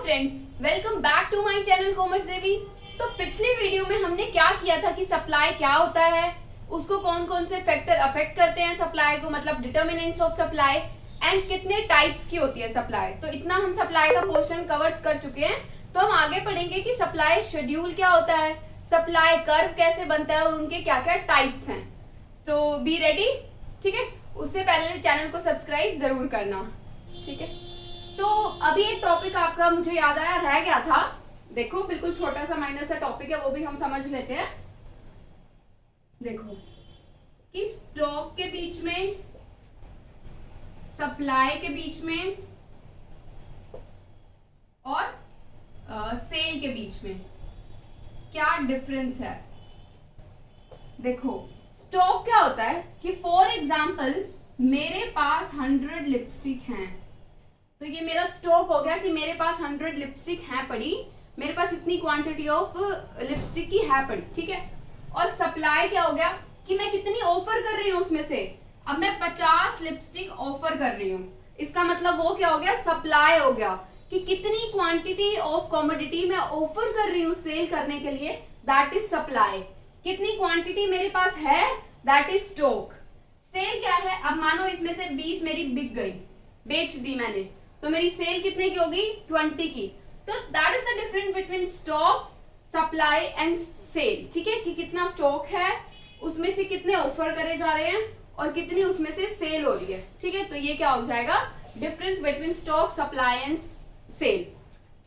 Friends, welcome back to my channel commerce Devi. तो पिछले video में हमने क्या किया था कि सप्लाई क्या होता है, उसको कौन कौन से फैक्टर अफेक्ट करते हैं सप्लाई को, मतलब डिटर्मिनेंट्स ऑफ सप्लाई, एंड कितने टाइप्स की होती है सप्लाई। तो इतना हम सप्लाई का पोर्शन कवर कर चुके हैं। तो हम आगे पढ़ेंगे कि सप्लाई शेड्यूल क्या होता है, सप्लाई कर्व कैसे बनता है और उनके क्या क्या टाइप्स हैं। तो बी रेडी, ठीक है। उससे पहले चैनल को सब्सक्राइब जरूर करना, ठीक है। तो अभी एक टॉपिक आपका मुझे याद आया, रह गया था। देखो बिल्कुल छोटा सा माइनर सा टॉपिक है, वो भी हम समझ लेते हैं। देखो कि स्टॉक के बीच में, सप्लाई के बीच में और सेल के बीच में क्या डिफरेंस है। देखो स्टॉक क्या होता है कि फॉर एग्जाम्पल मेरे पास 100 लिपस्टिक हैं, तो ये मेरा स्टॉक हो गया कि मेरे पास 100 लिपस्टिक है पड़ी, मेरे पास इतनी क्वांटिटी ऑफ लिपस्टिक की है पड़ी, ठीक है। और सप्लाई क्या हो गया कि मैं कितनी ऑफर कर रही हूँ उसमें से। अब मैं 50 लिपस्टिक ऑफर कर रही हूँ, इसका मतलब वो क्या हो गया, सप्लाई हो गया कि कितनी क्वांटिटी ऑफ कॉमोडिटी मैं ऑफर कर रही हूँ सेल करने के लिए, दैट इज सप्लाई। कितनी क्वांटिटी मेरे पास है, दैट इज स्टॉक। सेल क्या है, अब मानो इसमें से 20 मेरी बिक गई, बेच दी मैंने, तो मेरी सेल कितने की होगी, 20 की। तो that is the difference between stock, supply and sale, ठीक है। कि कितना स्टॉक है, उसमें से कितने ऑफर करे जा रहे हैं और कितनी उसमें से सेल हो रही है, ठीक है। तो ये क्या हो जाएगा, difference between stock, supply and sale.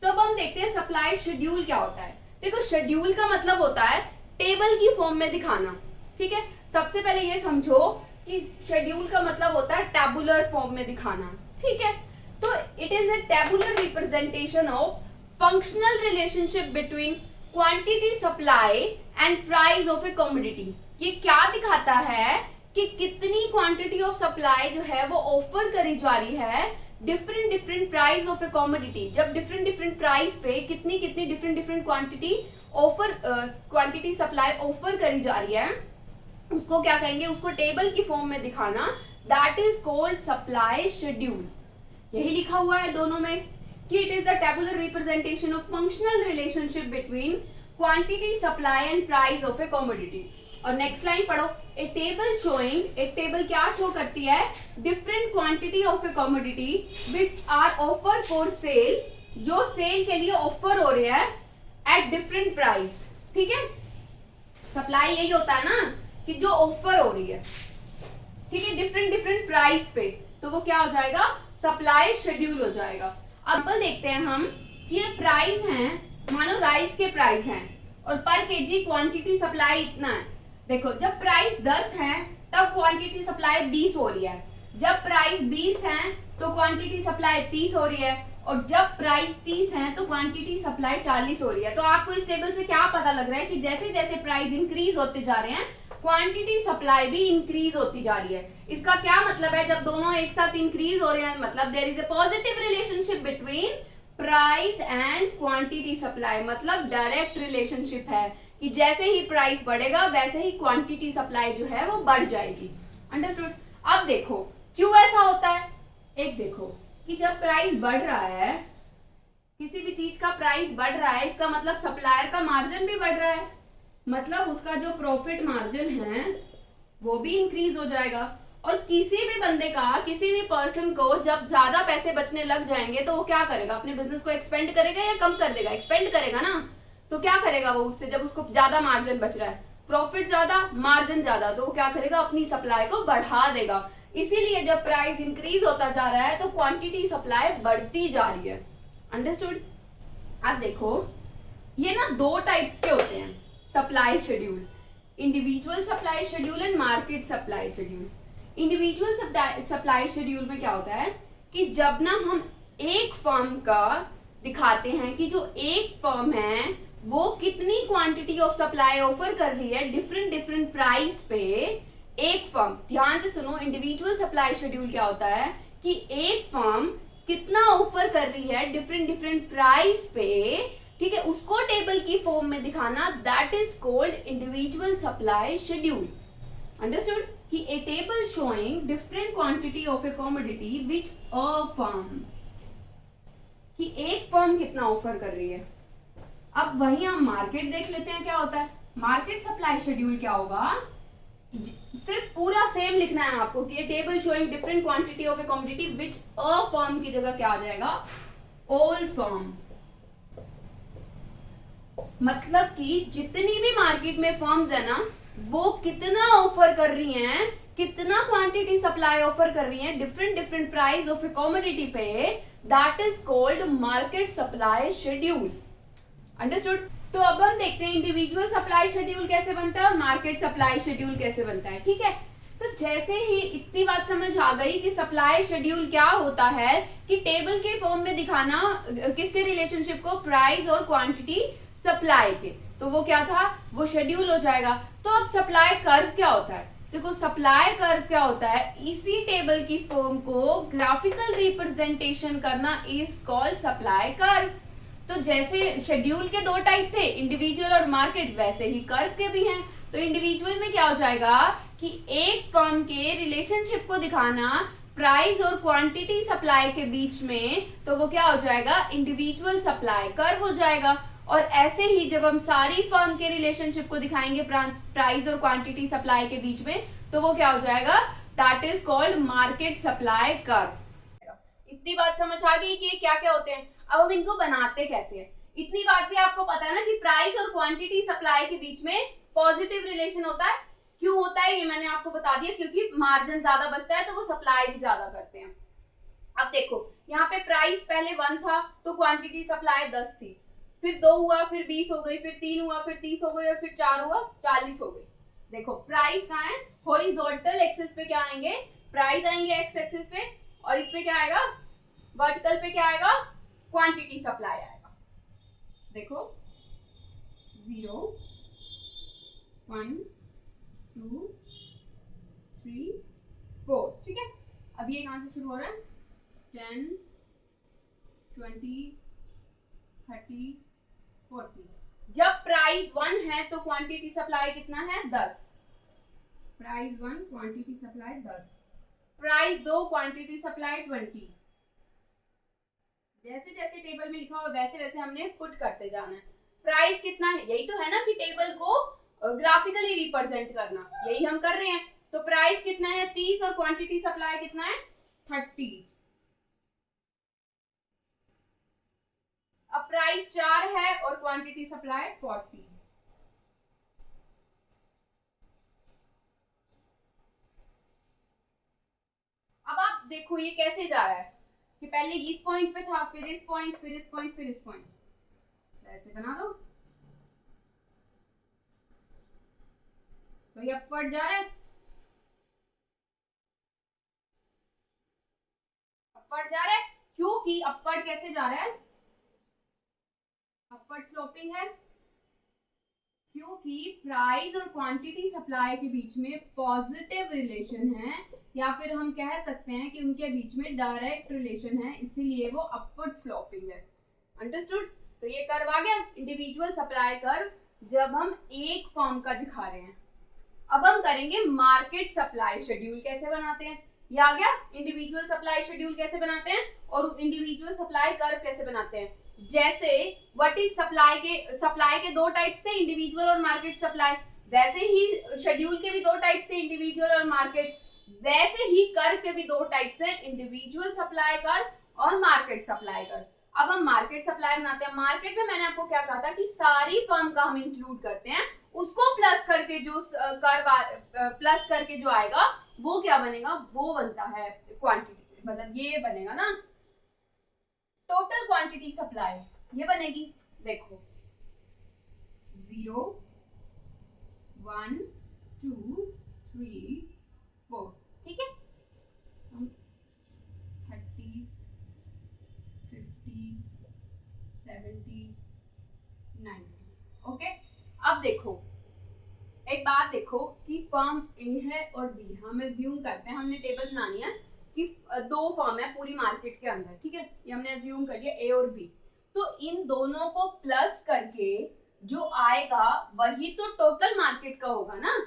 तो अब हम देखते हैं सप्लाई शेड्यूल क्या होता है। देखो शेड्यूल का मतलब होता है टेबल की फॉर्म में दिखाना, ठीक है। सबसे पहले ये समझो कि शेड्यूल का मतलब होता है टैबुलर फॉर्म में दिखाना, ठीक है। तो it is a tabular representation of functional relationship between quantity supply and price of a commodity। ये क्या दिखाता है कि कितनी क्वांटिटी ऑफ सप्लाई जो है वो ऑफर करी जा रही है different price of A commodity. जब डिफरेंट प्राइस पे कितनी different quantity offer, quantity supply offer करी जा रही है, उसको क्या कहेंगे, उसको टेबल की फॉर्म में दिखाना, that is called supply schedule. यही लिखा हुआ है दोनों में कि it is the tabular representation of functional relationship between quantity, supply and price of a commodity. और नेक्स्ट लाइन पढ़ो, ए टेबल शोइंग, एक टेबल क्या शो करती है, different quantity of a commodity which are offer for sale, जो sale के लिए offer हो रहे हैं एट डिफरेंट प्राइस, ठीक है। सप्लाई यही होता है ना कि जो ऑफर हो रही है, ठीक है, डिफरेंट प्राइस पे, तो वो क्या हो जाएगा, सप्लाई शेड्यूल हो जाएगा। अब देखते हैं हम कि ये प्राइस हैं, मानो राइस के प्राइस हैं और पर केजी क्वांटिटी सप्लाई इतना है। देखो जब प्राइस 10 है तब क्वांटिटी सप्लाई 20 हो रही है, जब प्राइस 20 है तो क्वांटिटी सप्लाई 30 हो रही है, और जब प्राइस 30 है तो क्वांटिटी सप्लाई 40 हो रही है। तो आपको इस टेबल से क्या पता लग रहा है कि जैसे जैसे प्राइस इंक्रीज होते जा रहे हैं क्वांटिटी सप्लाई भी इंक्रीज होती जा रही है। इसका क्या मतलब है, जब दोनों एक साथ इंक्रीज हो रहे हैं मतलब there is a positive relationship between price and quantity supply, मतलब डायरेक्ट रिलेशनशिप है कि जैसे ही प्राइस बढ़ेगा वैसे ही क्वांटिटी सप्लाई जो है वो बढ़ जाएगी। अंडरस्टूड। अब देखो क्यों ऐसा होता है, एक देखो कि जब प्राइस बढ़ रहा है, किसी भी चीज का प्राइस बढ़ रहा है, इसका मतलब सप्लायर का मार्जिन भी बढ़ रहा है, मतलब उसका जो प्रॉफिट मार्जिन है वो भी इंक्रीज हो जाएगा। और किसी भी बंदे का, किसी भी पर्सन को जब ज्यादा पैसे बचने लग जाएंगे तो वो क्या करेगा, अपने बिजनेस को एक्सपेंड करेगा या कम कर देगा, एक्सपेंड करेगा ना। तो क्या करेगा वो उससे, जब उसको ज्यादा मार्जिन बच रहा है, प्रॉफिट ज्यादा मार्जिन ज्यादा, तो वो क्या करेगा, अपनी सप्लाई को बढ़ा देगा। इसीलिए जब प्राइस इंक्रीज होता जा रहा है तो क्वांटिटी सप्लाई बढ़ती जा रही है। अंडरस्टूड। अब देखो ये ना दो टाइप्स के होते हैं supply schedule, individual supply schedule and market supply schedule. Individual supply schedule में क्या होता है कि जब ना हम एक फर्म का दिखाते हैं कि जो एक फर्म है वो कितनी क्वांटिटी ऑफ सप्लाई ऑफर कर रही है डिफरेंट प्राइस पे, एक फर्म, ध्यान से सुनो, इंडिविजुअल सप्लाई शेड्यूल क्या होता है कि एक फर्म कितना ऑफर कर रही है डिफरेंट प्राइस पे, ठीक है, उसको टेबल की फॉर्म में दिखाना, that is called individual supply schedule. Understood. कि a table showing different quantity of a commodity which a firm, कि एक फर्म कितना ऑफर कर रही है। अब वही हम मार्केट देख लेते हैं क्या होता है। मार्केट सप्लाई शेड्यूल क्या होगा, सिर्फ पूरा सेम लिखना है आपको कि ये table showing different quantity of a commodity which a firm की जगह क्या आ जाएगा, ऑल फर्म। मतलब कि जितनी भी मार्केट में फर्म्स है ना, वो कितना ऑफर कर रही हैं, कितना क्वांटिटी सप्लाई ऑफर कर रही हैं, different different price of a commodity पे, that is called market supply schedule. Understood. तो अब हम देखते हैं इंडिविजुअल सप्लाई शेड्यूल कैसे बनता है और मार्केट सप्लाई शेड्यूल कैसे बनता है। ठीक है, तो जैसे ही इतनी बात समझ आ गई कि सप्लाई शेड्यूल क्या होता है, कि टेबल के फॉर्म में दिखाना किसके रिलेशनशिप को, प्राइस और क्वांटिटी सप्लाई के, तो वो क्या था, वो शेड्यूल हो जाएगा। तो अब सप्लाई कर्व क्या होता है, देखो सप्लाई कर्व क्या होता है, इसी टेबल की फॉर्म को ग्राफिकल रिप्रेजेंटेशन करना इज कॉल्ड सप्लाई कर्व। तो जैसे शेड्यूल के दो टाइप थे, इंडिविजुअल और मार्केट, वैसे ही कर्व के भी हैं। तो इंडिविजुअल में क्या हो जाएगा कि एक फर्म के रिलेशनशिप को दिखाना प्राइस और क्वांटिटी सप्लाई के बीच में, तो वो क्या हो जाएगा, इंडिविजुअल सप्लाई कर्व हो जाएगा। और ऐसे ही जब हम सारी फर्म के रिलेशनशिप को दिखाएंगे प्राइस और क्वांटिटी सप्लाई के बीच में, तो वो क्या हो जाएगा, that is called market supply curve. इतनी बात समझ आ गई कि क्या क्या होते हैं। अब हम इनको बनाते कैसे हैं, इतनी बात भी आपको पता है ना कि प्राइस और क्वांटिटी सप्लाई के बीच में पॉजिटिव रिलेशन होता है। क्यों होता है ये मैंने आपको बता दिया, क्योंकि मार्जिन ज्यादा बचता है तो वो सप्लाई भी ज्यादा करते हैं। अब देखो यहाँ पे प्राइस पहले 1 था तो क्वांटिटी सप्लाई 10 थी, फिर 2 हुआ, फिर 20 हो गई, फिर 3 हुआ, फिर 30 हो गई, और फिर 4 हुआ, 40 हो गई। देखो प्राइस कहाँ है, हॉरिजॉन्टल एक्सिस पे क्या आएंगे, प्राइस आएंगे एक्स एक्सिस पे, और इस पे क्या आएगा, वर्टिकल पे क्या आएगा, क्वांटिटी सप्लाई आएगा। देखो 0 1 2 3 4, ठीक है। अब ये कहां से शुरू हो रहा है, 10 20 30 40। जब प्राइस 1 है तो क्वांटिटी सप्लाई कितना है, 10। Price 1 quantity supply 10, price 2 quantity supply 20। जैसे जैसे टेबल में लिखा हो वैसे वैसे हमने पुट करते जाना है। प्राइस कितना है, यही तो है ना कि टेबल को ग्राफिकली रिप्रेजेंट करना, यही हम कर रहे हैं। तो प्राइस कितना है 30 और क्वांटिटी सप्लाई कितना है 30। अब प्राइस 4 है और क्वांटिटी सप्लाई 40। अब आप देखो ये कैसे जा रहा है कि पहले इस पॉइंट पे था, फिर इस पॉइंट, फिर इस पॉइंट, फिर इस पॉइंट, ऐसे बना दो तो ये अपवर्ड जा रहा है, अपवर्ड जा रहा है। क्योंकि अपवर्ड कैसे जा रहा है, अपवर्ड स्लोपिंग है, क्योंकि प्राइस और क्वांटिटी सप्लाई के बीच में पॉजिटिव रिलेशन है, या फिर हम कह सकते हैं कि उनके बीच में डायरेक्ट रिलेशन है, इसीलिए वो अपवर्ड स्लोपिंग है। अंडरस्टूड। तो ये कर्व आ गया इंडिविजुअल सप्लाई कर्व, जब हम एक फर्म का दिखा रहे हैं। अब हम करेंगे मार्केट सप्लाई शेड्यूल कैसे बनाते हैं, ये आ गया। इंडिविजुअल सप्लाई शेड्यूल कैसे बनाते हैं और इंडिविजुअल सप्लाई कर्व कैसे बनाते हैं। जैसे व्हाट इज सप्लाई के दो टाइप्स थे, इंडिविजुअल और मार्केट सप्लाई, वैसे ही शेड्यूल के भी दो टाइप्स थे, इंडिविजुअल और मार्केट। वैसे ही कर्व के भी दो टाइप्स हैं, इंडिविजुअल सप्लाई कर्व और मार्केट सप्लाई कर्व। अब हम मार्केट सप्लाई बनाते हैं। मार्केट में मैंने आपको क्या कहा था कि सारी फर्म का हम इंक्लूड करते हैं, उसको प्लस करके जो कर्व प्लस करके जो आएगा वो क्या बनेगा, वो बनता है क्वांटिटी, मतलब ये बनेगा ना टोटल क्वांटिटी सप्लाई, ये बनेगी। देखो 0 1 2 3 4, ठीक है। 30 50 70 90, ओके। अब देखो एक बात देखो कि फर्म ए है और बी, हम एज्यूम करते हैं, हमने टेबल बनानी है कि दो फर्म है पूरी मार्केट के अंदर, ठीक है। ये हमने एज्यूम कर लिया ए और बी। तो इन दोनों को प्लस करके जो आएगा वही तो टोटल मार्केट का होगा ना,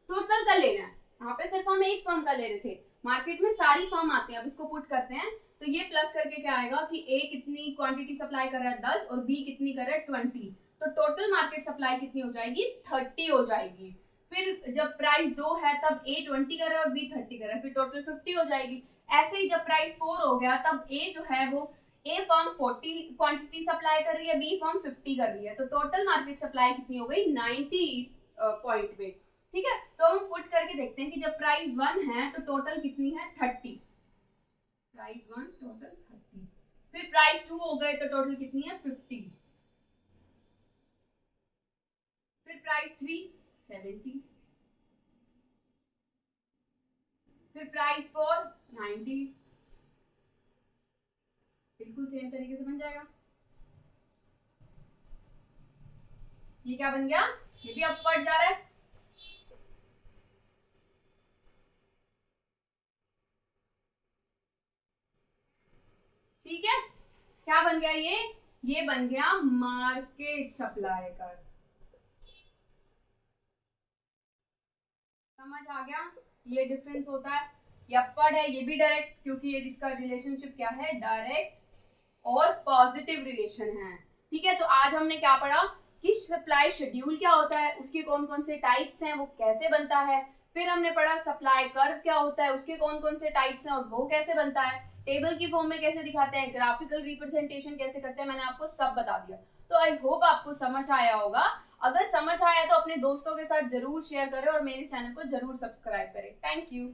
टोटल का लेना है। यहाँ पे सिर्फ हम एक फर्म का ले रहे थे, मार्केट में सारी फर्म आते हैं। अब इसको पुट करते हैं तो ये प्लस करके क्या आएगा कि ए कितनी क्वांटिटी सप्लाई कर रहा है 10 और बी कितनी कर रहा है 20, तो टोटल मार्केट सप्लाई कितनी हो जाएगी 30 हो जाएगी। फिर जब प्राइस 2 है तब ए 20 कर रहा है और बी 30 कर रहा है, फिर टोटल 50 हो जाएगी। ऐसे ही जब प्राइस 4 हो गया तब ए जो है वो ए फर्म 40 क्वांटिटी सप्लाई कर रही है, बी फर्म 50 कर रही है, तो टोटल मार्केट सप्लाई कितनी हो गई 90 इस पॉइंट पे। ठीक है, तो हम पुट करके देखते हैं कि जब प्राइस 1 है तो टोटल कितनी है 30, प्राइस 1 टोटल 30, फिर प्राइस 2 हो गए तो टोटल कितनी है 50, फिर प्राइस 3 70, फिर प्राइस 4 90, बिल्कुल सेम तरीके से बन जाएगा। ये क्या बन गया, ये भी अपवर्ड जा रहा है। ठीक है, क्या बन गया ये बन गया मार्केट सप्लाई कर। समझ आ गया, ये डिफरेंस होता है, ये अपवर्ड है, ये भी डायरेक्ट, क्योंकि ये इसका रिलेशनशिप क्या है डायरेक्ट और पॉजिटिव रिलेशन है। ठीक है, तो आज हमने क्या पढ़ा कि सप्लाई शेड्यूल क्या होता है, उसके कौन कौन से टाइप्स हैं, वो कैसे बनता है। फिर हमने पढ़ा सप्लाई कर्व क्या होता है, उसके कौन कौन से टाइप्स हैं और वो कैसे बनता है, टेबल की फॉर्म में कैसे दिखाते हैं, ग्राफिकल रिप्रेजेंटेशन कैसे करते हैं, मैंने आपको सब बता दिया। तो आई होप आपको समझ आया होगा। अगर समझ आया तो अपने दोस्तों के साथ जरूर शेयर करें और मेरे चैनल को जरूर सब्सक्राइब करें। Thank you.